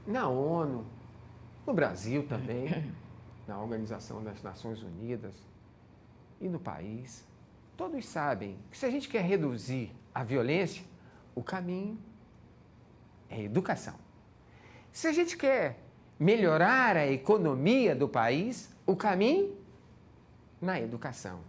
na ONU, no Brasil também, na Organização das Nações Unidas e no país. Todos sabem que se a gente quer reduzir a violência, o caminho é educação. Se a gente quer melhorar a economia do país, o caminho na educação.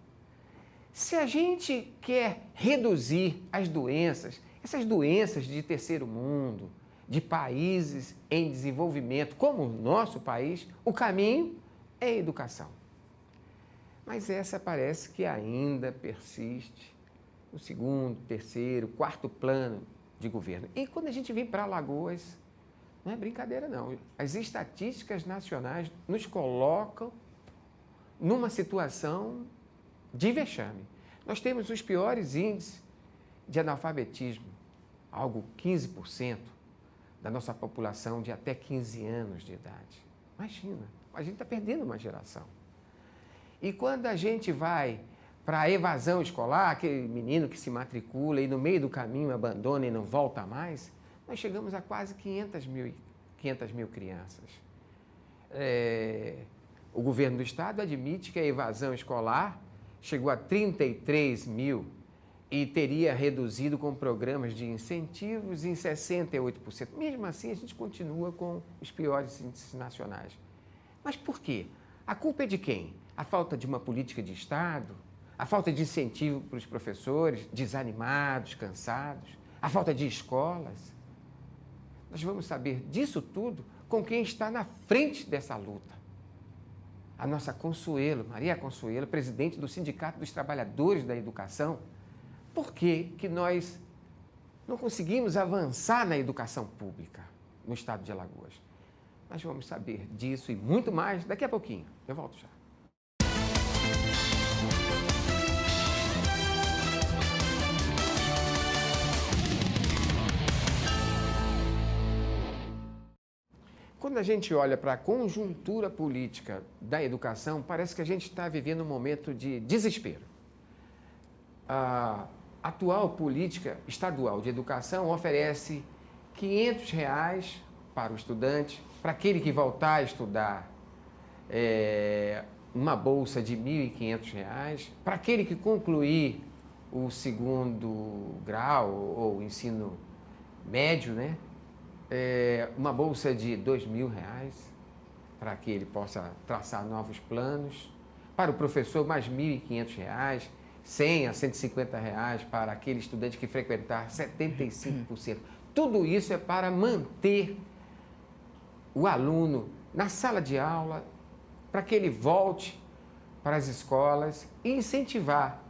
Se a gente quer reduzir as doenças, essas doenças de terceiro mundo, de países em desenvolvimento, como o nosso país, o caminho é a educação. Mas essa parece que ainda persiste no segundo, terceiro, quarto plano de governo. E quando a gente vem para Alagoas, não é brincadeira não. As estatísticas nacionais nos colocam numa situação de vexame. Nós temos os piores índices de analfabetismo, algo 15% da nossa população de até 15 anos de idade. Imagina, a gente está perdendo uma geração. E quando a gente vai para a evasão escolar, aquele menino que se matricula e no meio do caminho abandona e não volta mais, nós chegamos a quase 500 mil crianças. O governo do estado admite que a evasão escolar chegou a 33 mil e teria reduzido com programas de incentivos em 68%. Mesmo assim, a gente continua com os piores índices nacionais. Mas por quê? A culpa é de quem? A falta de uma política de Estado? A falta de incentivo para os professores, desanimados, cansados? A falta de escolas? Nós vamos saber disso tudo com quem está na frente dessa luta. A nossa Consuelo, Maria Consuelo, presidente do Sindicato dos Trabalhadores da Educação. Por que nós não conseguimos avançar na educação pública no estado de Alagoas? Nós vamos saber disso e muito mais daqui a pouquinho. Eu volto já. Quando a gente olha para a conjuntura política da educação, parece que a gente está vivendo um momento de desespero. A atual política estadual de educação oferece R$ 500 para o estudante, para aquele que voltar a estudar, uma bolsa de R$ 1.500, para aquele que concluir o segundo grau ou ensino médio, né? Uma bolsa de R$ 2.000 para que ele possa traçar novos planos. Para o professor, mais R$ 1.500, 100 a R$ 150 para aquele estudante que frequentar 75%. Tudo isso é para manter o aluno na sala de aula, para que ele volte para as escolas e incentivar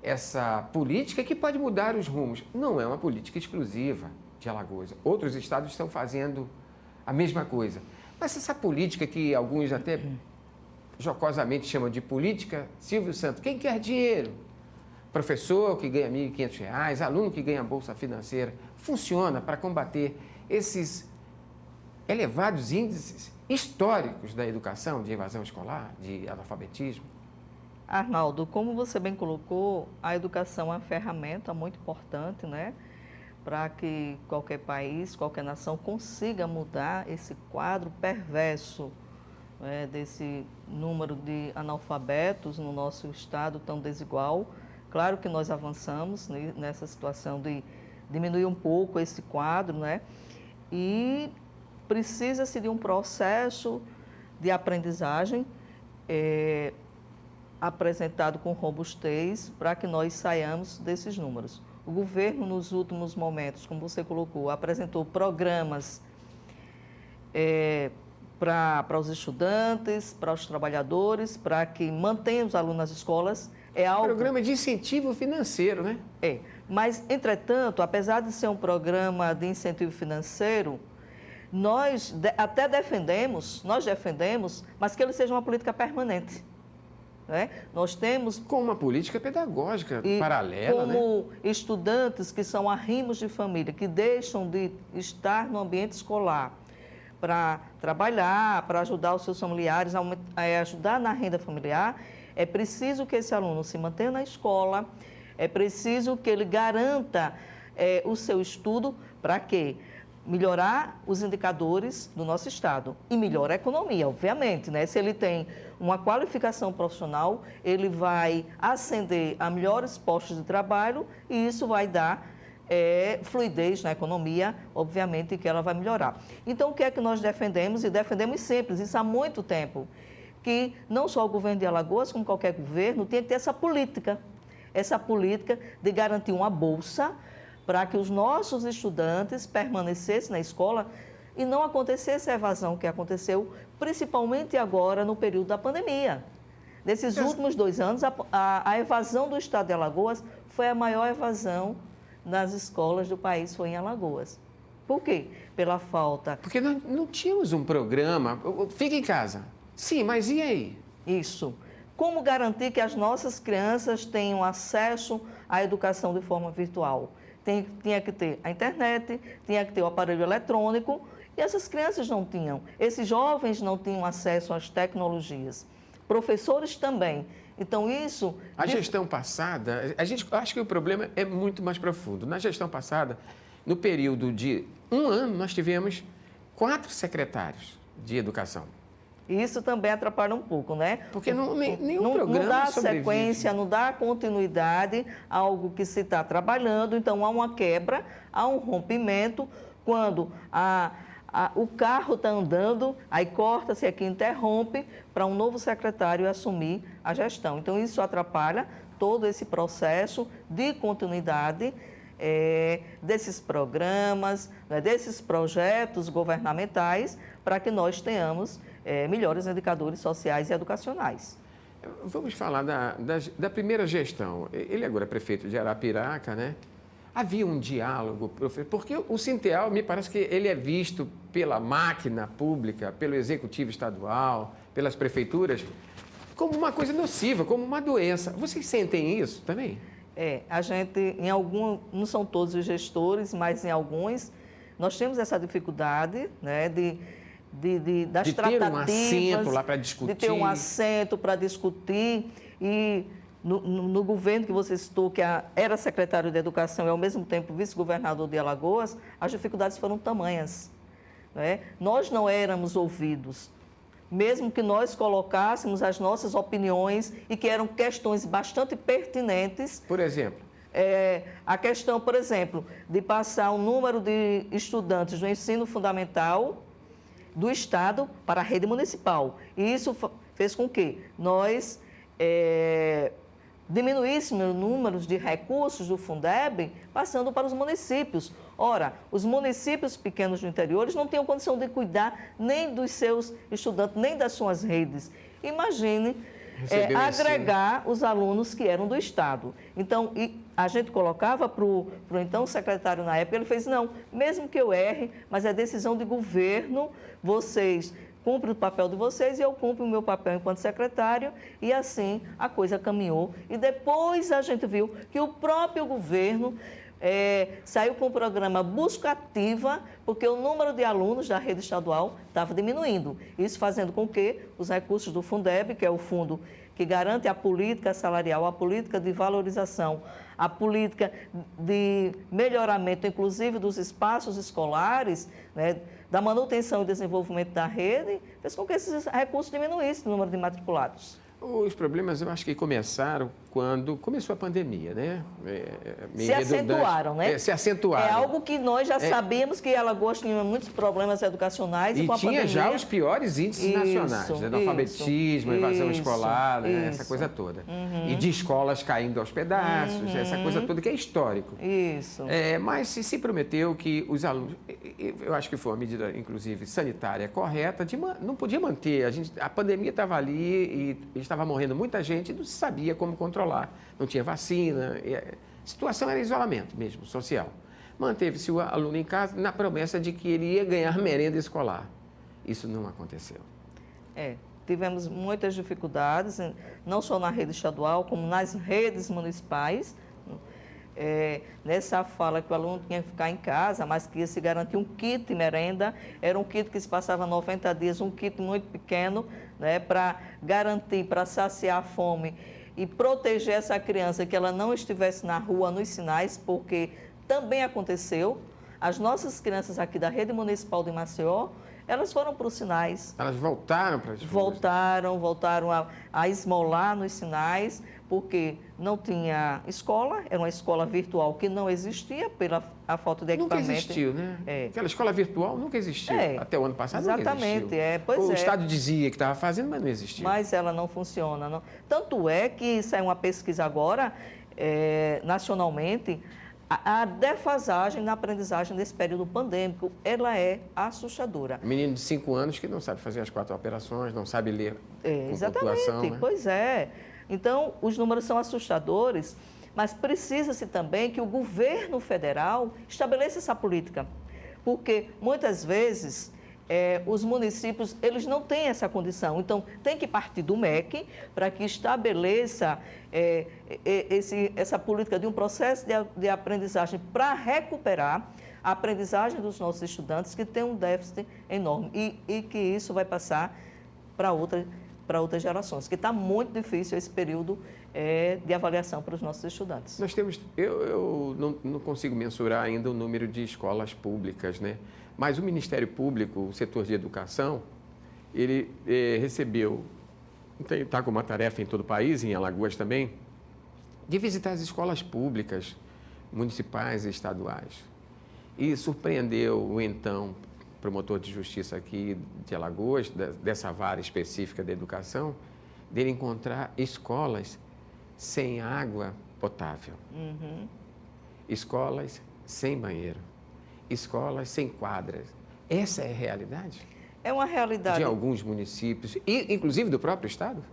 essa política que pode mudar os rumos. Não é uma política exclusiva de Alagoas. Outros estados estão fazendo a mesma coisa. Mas essa política que alguns até jocosamente chamam de política Silvio Santos, quem quer dinheiro? Professor que ganha R$ 1.500, aluno que ganha bolsa financeira, funciona para combater esses elevados índices históricos da educação, de evasão escolar, de analfabetismo. Arnaldo, como você bem colocou, a educação é uma ferramenta muito importante, né? Para que qualquer país, qualquer nação consiga mudar esse quadro perverso, né, desse número de analfabetos no nosso estado tão desigual. Claro que nós avançamos nessa situação de diminuir um pouco esse quadro, né? E precisa-se de um processo de aprendizagem apresentado com robustez para que nós saiamos desses números. O governo, nos últimos momentos, como você colocou, apresentou programas para os estudantes, para os trabalhadores, para que mantenham os alunos nas escolas. Programa de incentivo financeiro, né? Mas, entretanto, apesar de ser um programa de incentivo financeiro, nós até defendemos, mas que ele seja uma política permanente. Né? Nós temos... Com uma política pedagógica paralela, como estudantes que são arrimos de família, que deixam de estar no ambiente escolar para trabalhar, para ajudar os seus familiares, a ajudar na renda familiar, é preciso que esse aluno se mantenha na escola, é preciso que ele garanta o seu estudo. Para quê? melhorar os indicadores do nosso Estado e melhora a economia, obviamente, né? Se ele tem uma qualificação profissional, ele vai ascender a melhores postos de trabalho e isso vai dar fluidez na economia, obviamente que ela vai melhorar. Então, o que é que nós defendemos? E defendemos sempre, isso há muito tempo, que não só o governo de Alagoas, como qualquer governo, tem que ter essa política de garantir uma bolsa para que os nossos estudantes permanecessem na escola e não acontecesse a evasão que aconteceu, principalmente agora no período da pandemia. Nesses últimos 2 anos, a evasão do estado de Alagoas foi a maior evasão nas escolas do país, foi em Alagoas. Por quê? Pela falta... Porque nós não tínhamos um programa, fica em casa. Sim, mas e aí? Isso. Como garantir que as nossas crianças tenham acesso à educação de forma virtual? Tinha que ter a internet, tinha que ter o aparelho eletrônico, e essas crianças não tinham. Esses jovens não tinham acesso às tecnologias. Professores também. Então, isso... A gestão passada, acho que o problema é muito mais profundo. Na gestão passada, no período de 1 ano, nós tivemos 4 secretários de educação. Isso também atrapalha um pouco, né? Porque nenhum programa não dá sobrevive. Sequência, não dá continuidade a algo que se está trabalhando. Então, há uma quebra, há um rompimento. Quando o carro está andando, aí corta-se aqui, interrompe, para um novo secretário assumir a gestão. Então, isso atrapalha todo esse processo de continuidade desses programas, né, desses projetos governamentais, para que nós tenhamos melhores indicadores sociais e educacionais. Vamos falar da primeira gestão. Ele agora é prefeito de Arapiraca, né? Havia um diálogo, porque o Sinteal, me parece que ele é visto pela máquina pública, pelo executivo estadual, pelas prefeituras, como uma coisa nociva, como uma doença. Vocês sentem isso também? A gente, não são todos os gestores, mas em alguns, nós temos essa dificuldade, né, das tratativas, ter um assento lá para discutir. De ter um assento para discutir. E no governo que você citou, que era secretário de Educação e ao mesmo tempo vice-governador de Alagoas, as dificuldades foram tamanhas, né? Nós não éramos ouvidos, mesmo que nós colocássemos as nossas opiniões e que eram questões bastante pertinentes. Por exemplo? A questão, por exemplo, de passar o número de estudantes do ensino fundamental do Estado para a rede municipal. E isso fez com que nós diminuíssemos os números de recursos do Fundeb passando para os municípios. Ora, os municípios pequenos do interior não tinham condição de cuidar nem dos seus estudantes, nem das suas redes. Imagine agregar os alunos que eram do Estado. Então, a gente colocava para o então secretário na época, ele fez, não, mesmo que eu erre, mas é decisão de governo, vocês cumprem o papel de vocês e eu cumpro o meu papel enquanto secretário, e assim a coisa caminhou. E depois a gente viu que o próprio governo saiu com o programa Busca Ativa, porque o número de alunos da rede estadual estava diminuindo. Isso fazendo com que os recursos do Fundeb, que é o fundo que garante a política salarial, a política de valorização, a política de melhoramento, inclusive dos espaços escolares, né, da manutenção e desenvolvimento da rede, fez com que esses recursos diminuíssem o número de matriculados. Os problemas, eu acho que começaram quando começou a pandemia, né? Se acentuaram, né? Se acentuaram. É algo que nós já sabíamos que Alagoas tinha muitos problemas educacionais e com a pandemia... tinha já os piores índices nacionais, né? Analfabetismo, evasão escolar, né? Essa coisa toda. E de escolas caindo aos pedaços, essa coisa toda que é histórico. Isso. Mas se prometeu que os alunos... Eu acho que foi uma medida, inclusive, sanitária correta, não podia manter. A pandemia estava ali e estava morrendo muita gente e não se sabia como controlar. Não tinha vacina, a situação era isolamento mesmo, social. Manteve-se o aluno em casa na promessa de que ele ia ganhar merenda escolar. Isso não aconteceu. Tivemos muitas dificuldades, não só na rede estadual, como nas redes municipais. Nessa fala que o aluno tinha que ficar em casa, mas que ia se garantir um kit merenda, era um kit que se passava 90 dias, um kit muito pequeno, né, para garantir, para saciar a fome e proteger essa criança, que ela não estivesse na rua nos sinais, porque também aconteceu. As nossas crianças aqui da rede municipal de Maceió, elas foram para os sinais. Elas voltaram para as ruas? Voltaram a esmolar nos sinais, porque não tinha escola, era uma escola virtual que não existia pela a falta de equipamento. Nunca existiu, né? Aquela escola virtual nunca existiu. Até o ano passado exatamente, nunca existiu. O Estado dizia que estava fazendo, mas não existiu. Mas ela não funciona. Não. Tanto é que saiu uma pesquisa agora, nacionalmente, a defasagem na aprendizagem desse período pandêmico, ela é assustadora. Menino de 5 anos que não sabe fazer as 4 operações, não sabe ler com pontuação, né? Pois é. Então, os números são assustadores, mas precisa-se também que o governo federal estabeleça essa política, porque muitas vezes os municípios eles não têm essa condição. Então, tem que partir do MEC para que estabeleça essa política de um processo de aprendizagem para recuperar a aprendizagem dos nossos estudantes que tem um déficit enorme e que isso vai passar para outras gerações, que está muito difícil esse período de avaliação para os nossos estudantes. Nós temos, eu não consigo mensurar ainda o número de escolas públicas, né? Mas o Ministério Público, o setor de educação, ele recebeu, está com uma tarefa em todo o país, em Alagoas também, de visitar as escolas públicas, municipais e estaduais. E surpreendeu o então promotor de justiça aqui de Alagoas, dessa vara específica da educação, dele encontrar escolas sem água potável, escolas sem banheiro, escolas sem quadras. Essa é a realidade? É uma realidade. De alguns municípios, e inclusive do próprio Estado?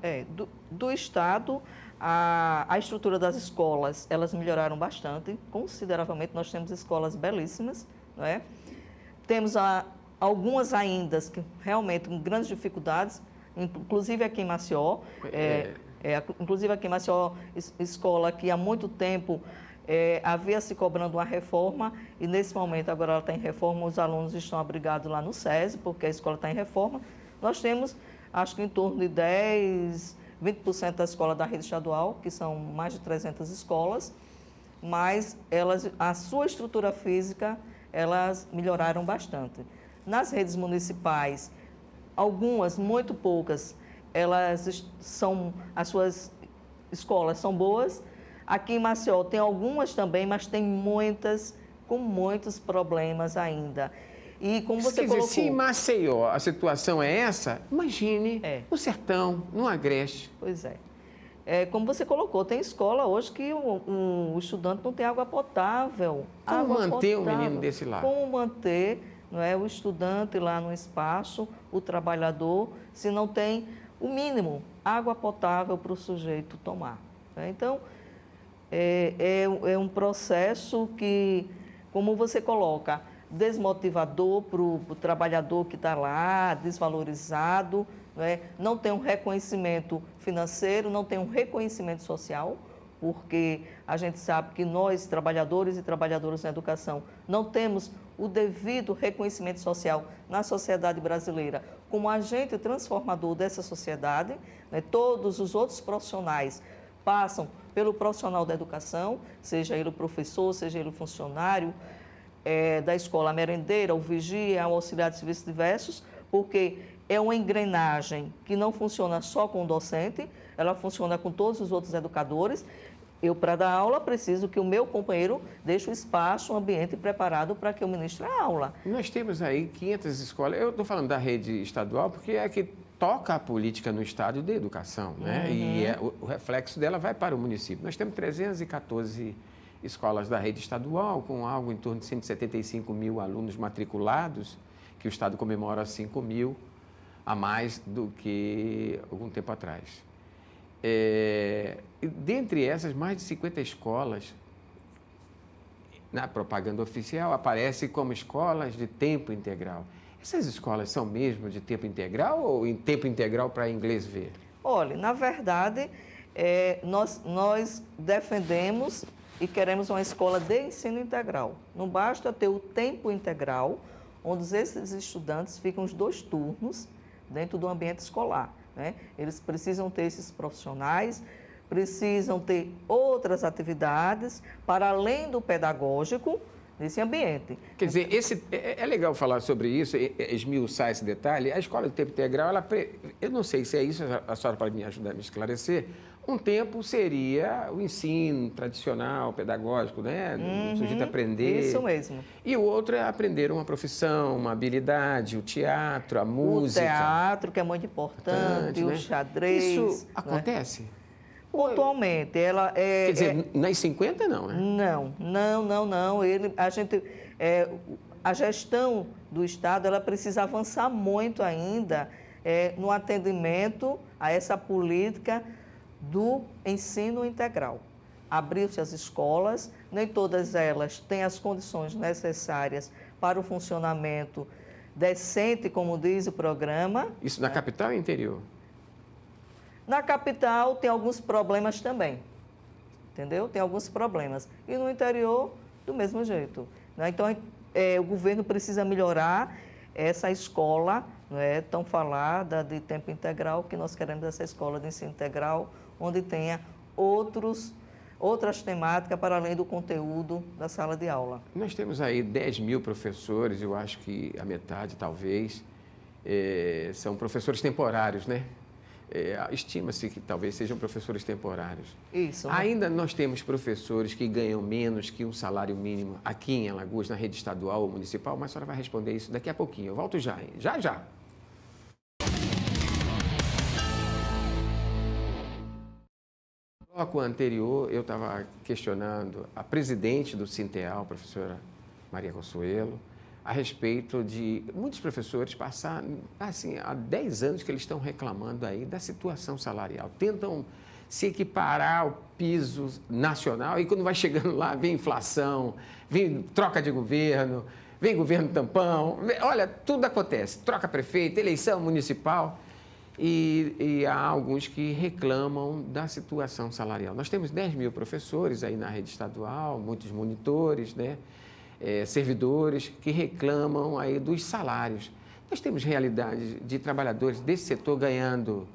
Do Estado, a estrutura das escolas, elas melhoraram bastante, consideravelmente. Nós temos escolas belíssimas, não é? Temos algumas ainda que realmente com grandes dificuldades, inclusive aqui em Maceió. Inclusive aqui em Maceió, escola que há muito tempo havia se cobrando uma reforma e nesse momento agora ela está em reforma, os alunos estão abrigados lá no SESI, porque a escola está em reforma. Nós temos, acho que em torno de 20% da escola da rede estadual, que são mais de 300 escolas, mas a sua estrutura física, elas melhoraram bastante. Nas redes municipais, algumas, muito poucas, as suas escolas são boas. Aqui em Maceió tem algumas também, mas tem muitas com muitos problemas ainda. E como você colocou... Se em Maceió a situação é essa, imagine no sertão, no Agreste. Pois é. Como você colocou, tem escola hoje que o estudante não tem água potável. Como manter o menino desse lado? Como manter, não é, o estudante lá no espaço, o trabalhador, se não tem o mínimo, água potável para o sujeito tomar. Então, é um processo que, como você coloca, desmotivador para o trabalhador que está lá, desvalorizado, não tem um reconhecimento financeiro, não tem um reconhecimento social, porque a gente sabe que nós, trabalhadores e trabalhadoras na educação, não temos o devido reconhecimento social na sociedade brasileira como agente transformador dessa sociedade. Todos os outros profissionais passam pelo profissional da educação, seja ele o professor, seja ele o funcionário da escola, a merendeira, o vigia, o auxiliar de serviços diversos, porque é uma engrenagem que não funciona só com o docente, ela funciona com todos os outros educadores. Eu, para dar aula, preciso que o meu companheiro deixe o espaço, o ambiente preparado para que eu ministre a aula. Nós temos aí 500 escolas, eu estou falando da rede estadual, porque é que toca a política no Estado de educação, né? E o reflexo dela vai para o município. Nós temos 314 escolas da rede estadual, com algo em torno de 175 mil alunos matriculados, que o Estado comemora 5 mil a mais do que algum tempo atrás. E dentre essas, mais de 50 escolas, na propaganda oficial, aparecem como escolas de tempo integral. Essas escolas são mesmo de tempo integral ou em tempo integral para inglês ver? Olha, na verdade, nós defendemos e queremos uma escola de ensino integral. Não basta ter o tempo integral, onde esses estudantes ficam os 2 turnos dentro do ambiente escolar, né? Eles precisam ter esses profissionais, precisam ter outras atividades para além do pedagógico, nesse ambiente. Quer dizer, é legal falar sobre isso, esmiuçar esse detalhe. A escola de tempo integral, eu não sei se é isso, a senhora pode me ajudar a me esclarecer. Um tempo seria o ensino tradicional, pedagógico, né? O sujeito aprender. Isso mesmo. E o outro é aprender uma profissão, uma habilidade, o teatro, a música. O teatro, que é muito importante, né? o xadrez. Isso né? acontece? Pontualmente, ela é... Quer dizer, nas 50 não, né? Não. A gestão do Estado, ela precisa avançar muito ainda no atendimento a essa política do ensino integral. Abriu-se as escolas, nem todas elas têm as condições necessárias para o funcionamento decente, como diz o programa. Isso na capital e interior? Na capital tem alguns problemas também, entendeu? Tem alguns problemas. E no interior, do mesmo jeito. Né? Então, o governo precisa melhorar essa escola, né, tão falada, de tempo integral, que nós queremos essa escola de ensino integral, onde tenha outras temáticas para além do conteúdo da sala de aula. Nós temos aí 10 mil professores, eu acho que a metade, talvez, são professores temporários, né? Estima-se que talvez sejam professores temporários. Isso. Né? Ainda nós temos professores que ganham menos que um salário mínimo aqui em Alagoas, na rede estadual ou municipal, mas a senhora vai responder isso daqui a pouquinho. Eu volto já, hein? Já. No bloco anterior, eu estava questionando a presidente do Sinteal, a professora Maria Consuelo, a respeito de muitos professores passaram, assim, há 10 anos que eles estão reclamando aí da situação salarial. Tentam se equiparar ao piso nacional e quando vai chegando lá, vem inflação, vem troca de governo, vem governo tampão, olha, tudo acontece. Troca prefeito, eleição municipal e há alguns que reclamam da situação salarial. Nós temos 10 mil professores aí na rede estadual, muitos monitores, né? Servidores que reclamam aí dos salários. Nós temos realidade de trabalhadores desse setor ganhando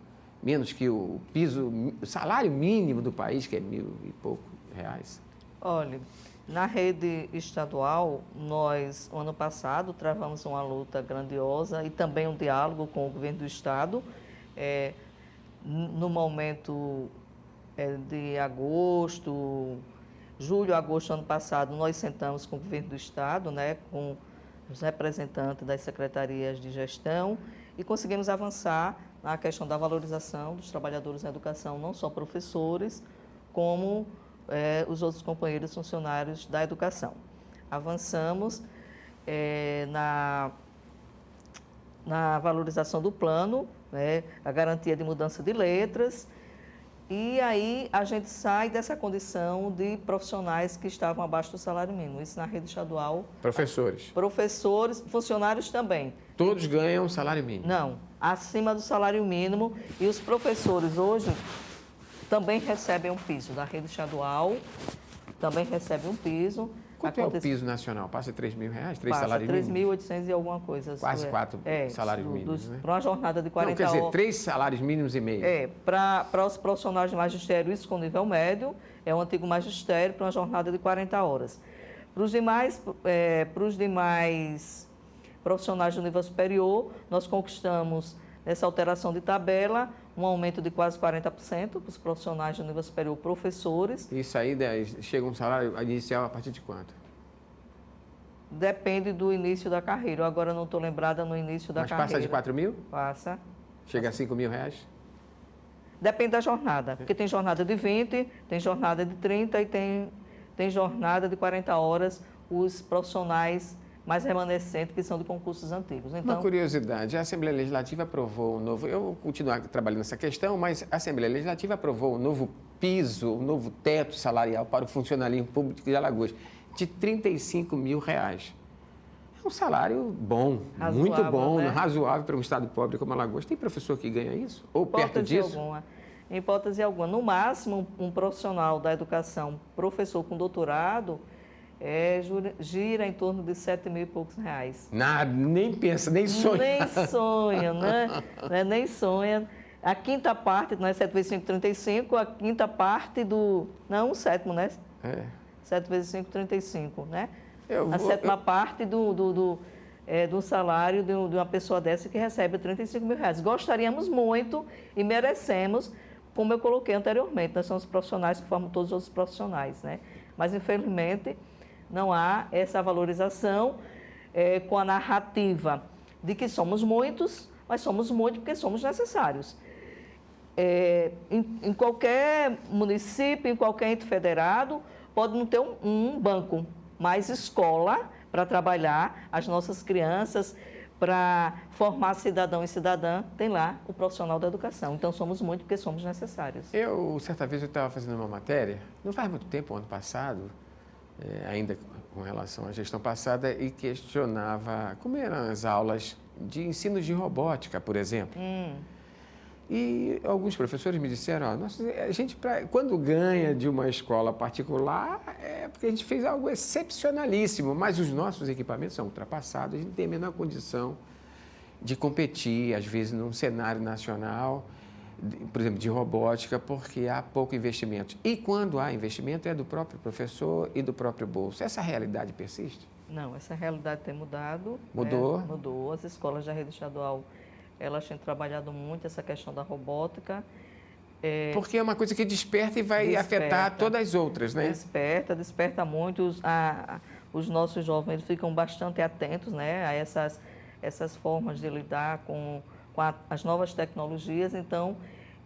menos que o salário mínimo do país, que é R$1.000 e pouco. Olha, na rede estadual, nós, ano passado, travamos uma luta grandiosa e também um diálogo com o governo do Estado. No momento de agosto, julho, agosto do ano passado, nós sentamos com o governo do Estado, né, com os representantes das secretarias de gestão e conseguimos avançar na questão da valorização dos trabalhadores na educação, não só professores, como os outros companheiros funcionários da educação. Avançamos na valorização do plano, né, a garantia de mudança de letras. E aí a gente sai dessa condição de profissionais que estavam abaixo do salário mínimo. Isso na rede estadual. Professores? Professores, funcionários também. Todos ganham salário mínimo? Não, acima do salário mínimo. E os professores hoje também recebem um piso. Da rede estadual também recebem um piso. Quanto é o piso nacional? Passa R$3.000? 3 salários mínimos? 3.800 e alguma coisa. Quase 4 salários mínimos, né? Para uma jornada de 40 horas. Quer dizer, horas. 3 salários mínimos e meio. Para os profissionais de magistério, isso com nível médio, é o antigo magistério para uma jornada de 40 horas. Para os demais profissionais do nível superior, nós conquistamos, nessa alteração de tabela, um aumento de quase 40% para os profissionais do nível superior, professores. Isso aí chega um salário inicial a partir de quanto? Depende do início da carreira. Eu agora não estou lembrada no início da carreira. Mas passa de 4 mil? Passa. Chega a R$5.000? Depende da jornada, porque tem jornada de 20, tem jornada de 30 e tem jornada de 40 horas, os profissionais mais remanescentes, que são de concursos antigos. Então, uma curiosidade, a Assembleia Legislativa aprovou um novo... Eu vou continuar trabalhando nessa questão, mas a Assembleia Legislativa aprovou um novo piso, um novo teto salarial para o funcionalismo público de Alagoas, de R$35.000. É um salário bom, razoável, muito bom, né? Razoável para um estado pobre como Alagoas. Tem professor que ganha isso? Ou perto disso? Em hipótese alguma. No máximo, um profissional da educação, professor com doutorado, gira em torno de R$7.000 e poucos. Nada, nem pensa, nem sonha. Nem sonha, né? Nem sonha. A quinta parte, não é 7 vezes 5, 35, a quinta parte do... Não, o sétimo, né? 7 vezes 5, 35, né? A sétima parte do salário de uma pessoa dessa que recebe R$ 35.000. Gostaríamos muito e merecemos, como eu coloquei anteriormente, nós somos profissionais que formam todos os outros profissionais, né? Mas, infelizmente, não há essa valorização com a narrativa de que somos muitos, mas somos muitos porque somos necessários. Em qualquer município, em qualquer ente federado, pode não ter um banco, mas escola para trabalhar as nossas crianças, para formar cidadão e cidadã, tem lá o profissional da educação. Então, somos muitos porque somos necessários. Certa vez, eu estava fazendo uma matéria, não faz muito tempo, ano passado, ainda com relação à gestão passada, e questionava como eram as aulas de ensino de robótica, por exemplo. E alguns professores me disseram, a gente, quando ganha de uma escola particular, é porque a gente fez algo excepcionalíssimo, mas os nossos equipamentos são ultrapassados, a gente tem a menor condição de competir, às vezes, num cenário nacional, por exemplo, de robótica, porque há pouco investimento. E quando há investimento, é do próprio professor e do próprio bolso. Essa realidade persiste? Não, essa realidade tem mudado. Mudou? Mudou. As escolas da rede estadual, elas têm trabalhado muito essa questão da robótica. Porque é uma coisa que desperta e vai afetar todas as outras, né? Desperta muito. Os nossos jovens ficam bastante atentos, né, a essas formas de lidar com as novas tecnologias. Então,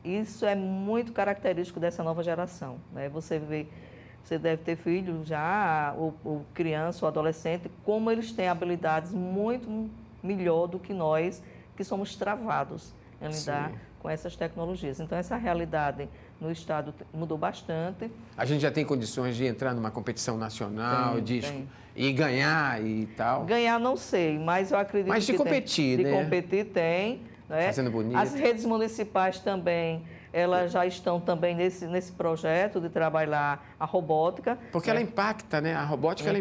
isso é muito característico dessa nova geração, né? Você deve ter filhos já, ou criança ou adolescente, como eles têm habilidades muito melhor do que nós, que somos travados em lidar com essas tecnologias. Então, essa realidade no Estado mudou bastante. A gente já tem condições de entrar numa competição nacional, e ganhar e tal? Ganhar não sei, mas eu acredito que mas de competir, né? De competir tem. Né? Fazendo bonito. As redes municipais também, elas já estão também nesse projeto de trabalhar a robótica. Porque ela impacta, né? A robótica, ela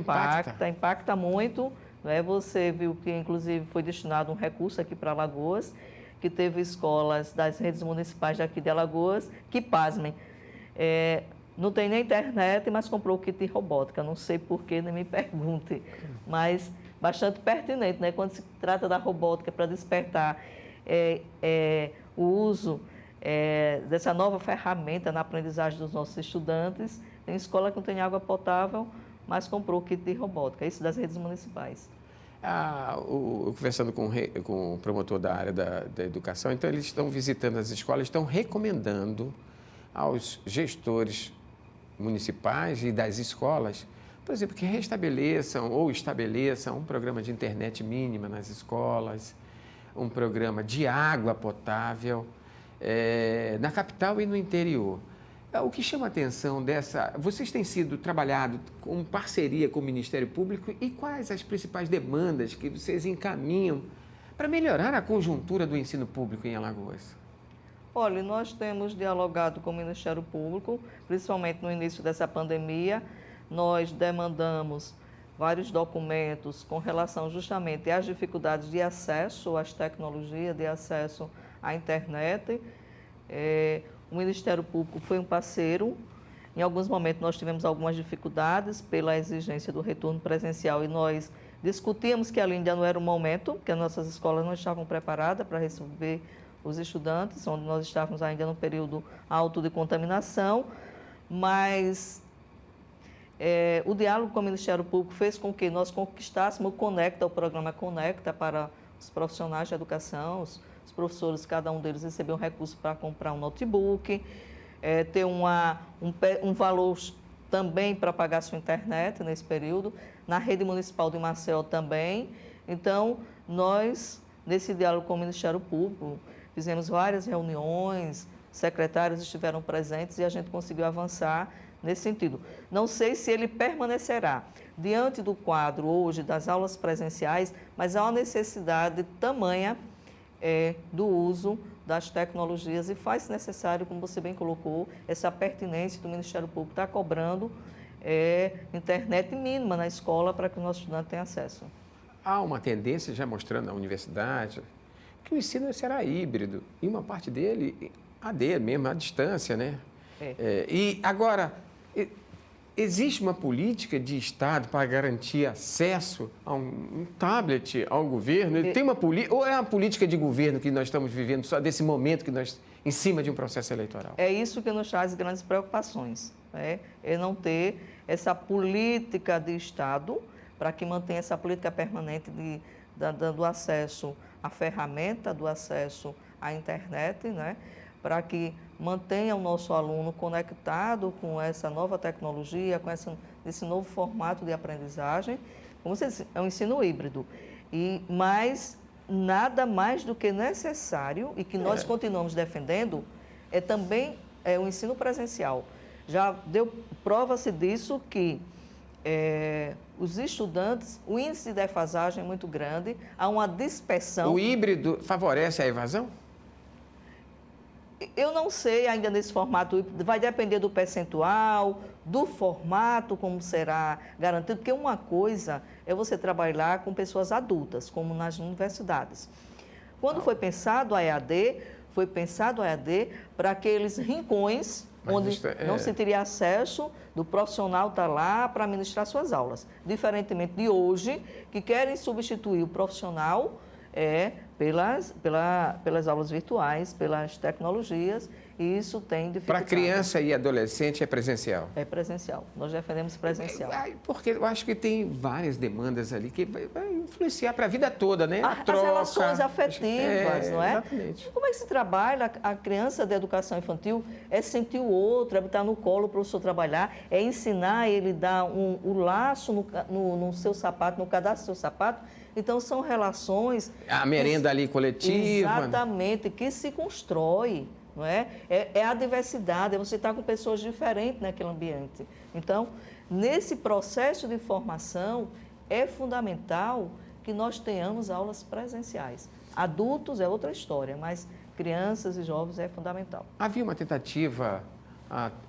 impacta muito. Né? Você viu que, inclusive, foi destinado um recurso aqui para Alagoas, que teve escolas das redes municipais daqui de Alagoas, que, pasmem, não tem nem internet, mas comprou o kit de robótica. Não sei porquê, nem me pergunte, mas bastante pertinente, né? Quando se trata da robótica para despertar o uso dessa nova ferramenta na aprendizagem dos nossos estudantes. Tem escola que não tem água potável, mas comprou o kit de robótica, isso das redes municipais. Conversando com o promotor da área da educação, então eles estão visitando as escolas, estão recomendando aos gestores municipais e das escolas, por exemplo, que restabeleçam ou estabeleçam um programa de internet mínima nas escolas, um programa de água potável na capital e no interior. O que chama a atenção vocês têm sido trabalhado com parceria com o Ministério Público, e quais as principais demandas que vocês encaminham para melhorar a conjuntura do ensino público em Alagoas? Olha, nós temos dialogado com o Ministério Público, principalmente no início dessa pandemia. Nós demandamos vários documentos com relação justamente às dificuldades de acesso às tecnologias, de acesso à internet. O Ministério Público foi um parceiro. Em alguns momentos nós tivemos algumas dificuldades pela exigência do retorno presencial, e nós discutíamos que ali ainda não era o momento, que as nossas escolas não estavam preparadas para receber os estudantes, onde nós estávamos ainda no período alto de contaminação, mas o diálogo com o Ministério Público fez com que nós conquistássemos o programa Conecta para os profissionais de educação. Os professores, cada um deles recebeu um recurso para comprar um notebook, ter um valor também para pagar sua internet nesse período, na rede municipal de Maceió também. Então, nós, nesse diálogo com o Ministério Público, fizemos várias reuniões, secretários estiveram presentes e a gente conseguiu avançar nesse sentido. Não sei se ele permanecerá diante do quadro hoje das aulas presenciais, mas há uma necessidade tamanha do uso das tecnologias, e faz necessário, como você bem colocou, essa pertinência do Ministério Público estar cobrando internet mínima na escola para que o nosso estudante tenha acesso. Há uma tendência já mostrando na universidade que o ensino será híbrido, e uma parte dele, AD mesmo, à distância, né? E agora, existe uma política de Estado para garantir acesso a um tablet ao governo? Ele tem uma ou é uma política de governo que nós estamos vivendo só desse momento que nós em cima de um processo eleitoral? É isso que nos traz grandes preocupações, né? É não ter essa política de Estado para que mantenha essa política permanente do acesso à ferramenta, do acesso à internet, né? Para que mantenha o nosso aluno conectado com essa nova tecnologia, com esse novo formato de aprendizagem. Como você disse, é um ensino híbrido. Mas nada mais do que necessário e que nós continuamos defendendo é também o ensino presencial. Já prova-se disso que os estudantes, o índice de defasagem é muito grande, há uma dispersão. O híbrido favorece a evasão? Eu não sei ainda nesse formato, vai depender do percentual, do formato, como será garantido, porque uma coisa é você trabalhar com pessoas adultas, como nas universidades. Quando foi pensado a EAD, foi pensado a EAD para aqueles rincões onde não se teria acesso do profissional estar lá para ministrar suas aulas. Diferentemente de hoje, que querem substituir o profissional pelas aulas virtuais, pelas tecnologias, e isso tem dificuldade. Para criança e adolescente é presencial? É presencial. Nós defendemos presencial. Porque eu acho que tem várias demandas ali que vai influenciar para a vida toda, né? As relações afetivas, não é? Exatamente. Como é que se trabalha a criança de educação infantil? É sentir o outro, é botar no colo o professor trabalhar, é ensinar ele dar o laço no seu sapato, no cadastro do seu sapato. Então, são relações... A merenda ali coletiva. Exatamente, que se constrói, não é? É a diversidade, é você estar com pessoas diferentes naquele ambiente. Então, nesse processo de formação, é fundamental que nós tenhamos aulas presenciais. Adultos é outra história, mas crianças e jovens é fundamental. Havia uma tentativa,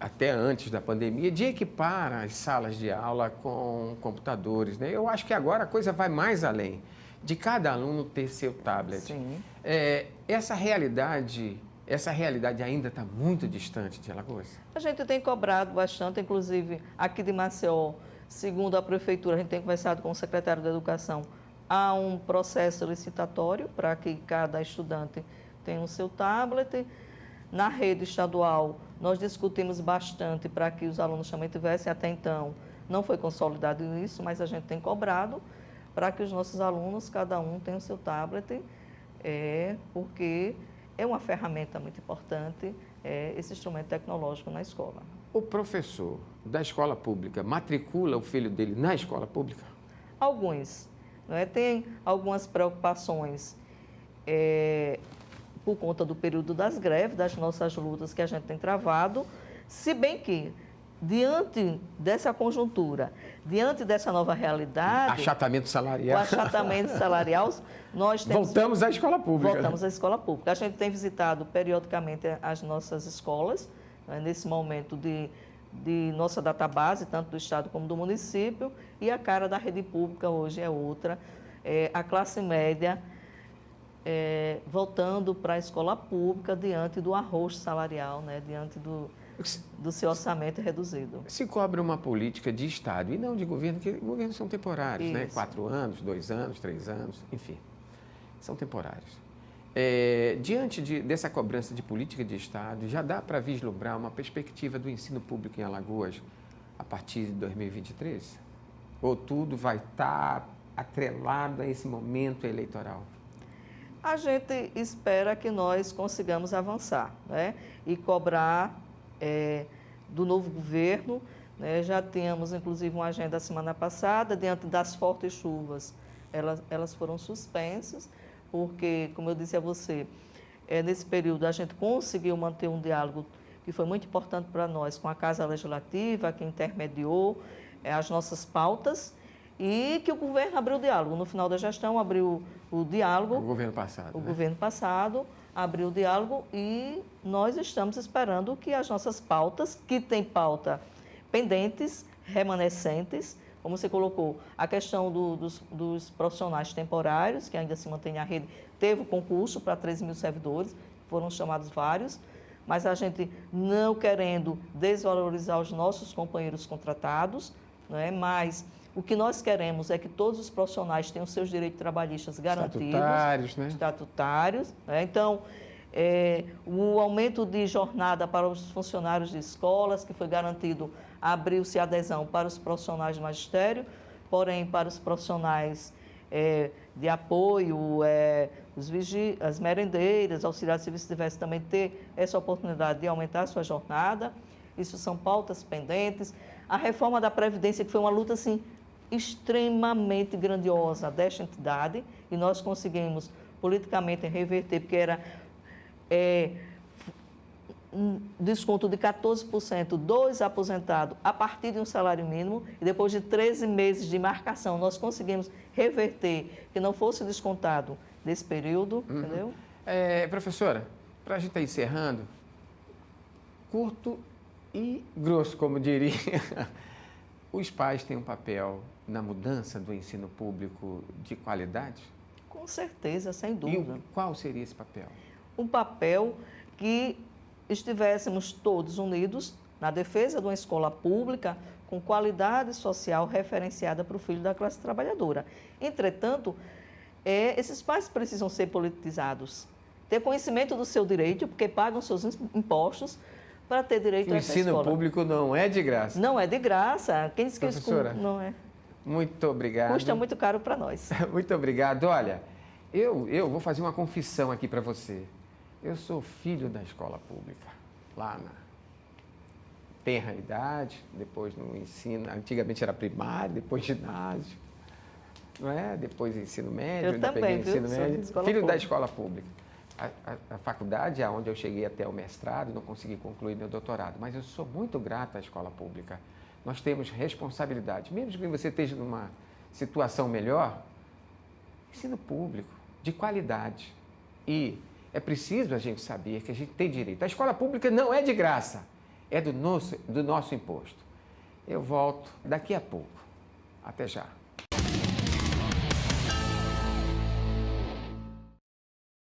até antes da pandemia, de equipar as salas de aula com computadores, né? Eu acho que agora a coisa vai mais além, de cada aluno ter seu tablet. Sim. Essa realidade ainda está muito distante de Alagoas? A gente tem cobrado bastante, inclusive aqui de Maceió, segundo a Prefeitura, a gente tem conversado com o secretário da Educação, há um processo licitatório para que cada estudante tenha o seu tablet. Na rede estadual, nós discutimos bastante para que os alunos também tivessem, até então não foi consolidado isso, mas a gente tem cobrado para que os nossos alunos, cada um tenha o seu tablet, porque é uma ferramenta muito importante, esse instrumento tecnológico na escola. O professor da escola pública matricula o filho dele na escola pública? Alguns, não é? Tem algumas preocupações por conta do período das greves, das nossas lutas que a gente tem travado, se bem que, diante dessa conjuntura, diante dessa nova realidade... Achatamento salarial. O achatamento salarial, nós temos... Voltamos à escola pública. Voltamos à escola pública. A gente tem visitado periodicamente as nossas escolas, né, nesse momento de nossa database, tanto do Estado como do município, e a cara da rede pública hoje é outra. A classe média... voltando para a escola pública diante do arroz salarial, né, diante do seu orçamento reduzido. Se cobra uma política de Estado e não de governo, porque governos são temporários, né? 4 anos, 2 anos, 3 anos, enfim, são temporários. Diante dessa cobrança de política de Estado, já dá para vislumbrar uma perspectiva do ensino público em Alagoas a partir de 2023? Ou tudo vai estar atrelado a esse momento eleitoral? A gente espera que nós consigamos avançar, né? E cobrar do novo governo, né? Já tínhamos, inclusive, uma agenda semana passada, diante das fortes chuvas, elas foram suspensas, porque, como eu disse a você, nesse período a gente conseguiu manter um diálogo que foi muito importante para nós com a Casa Legislativa, que intermediou as nossas pautas, e que o governo abriu o diálogo. No final da gestão, abriu o diálogo. O governo passado. O governo passado abriu o diálogo e nós estamos esperando que as nossas pautas, que tem pauta pendentes, remanescentes, como você colocou, a questão dos profissionais temporários, que ainda se mantém na rede, teve o concurso para 13 mil servidores, foram chamados vários, mas a gente não querendo desvalorizar os nossos companheiros contratados, né? Mas o que nós queremos é que todos os profissionais tenham seus direitos trabalhistas garantidos. Estatutários, né? Estatutários, né? Então, o aumento de jornada para os funcionários de escolas, que foi garantido, abriu-se adesão para os profissionais do magistério, porém, para os profissionais de apoio, as merendeiras, auxiliares de serviço tivesse também ter essa oportunidade de aumentar a sua jornada. Isso são pautas pendentes. A reforma da Previdência, que foi uma luta, assim, extremamente grandiosa desta entidade, e nós conseguimos politicamente reverter, porque era um desconto de 14% dos aposentados a partir de um salário mínimo, e depois de 13 meses de marcação, nós conseguimos reverter que não fosse descontado desse período, entendeu? Professora, para a gente estar encerrando, curto e grosso, como diria, os pais têm um papel na mudança do ensino público de qualidade? Com certeza, sem dúvida. E qual seria esse papel? Um papel que estivéssemos todos unidos na defesa de uma escola pública com qualidade social referenciada para o filho da classe trabalhadora. Entretanto, esses pais precisam ser politizados, ter conhecimento do seu direito, porque pagam seus impostos para ter direito a essa escola. O ensino público não é de graça. Não é de graça. Quem diz que Professora, não é? Muito obrigado. Custa muito caro para nós. Muito obrigado. Olha, eu vou fazer uma confissão aqui para você. Eu sou filho da escola pública, lá na tenra idade, depois no ensino, antigamente era primário, depois ginásio, não é? Depois ensino médio, eu também, peguei ensino médio. Filho da pública. escola pública. A faculdade, aonde eu cheguei até o mestrado, não consegui concluir meu doutorado, mas eu sou muito grato à escola pública. Nós temos responsabilidade, mesmo que você esteja numa situação melhor, ensino público, de qualidade. E é preciso a gente saber que a gente tem direito. A escola pública não é de graça, é do nosso imposto. Eu volto daqui a pouco. Até já.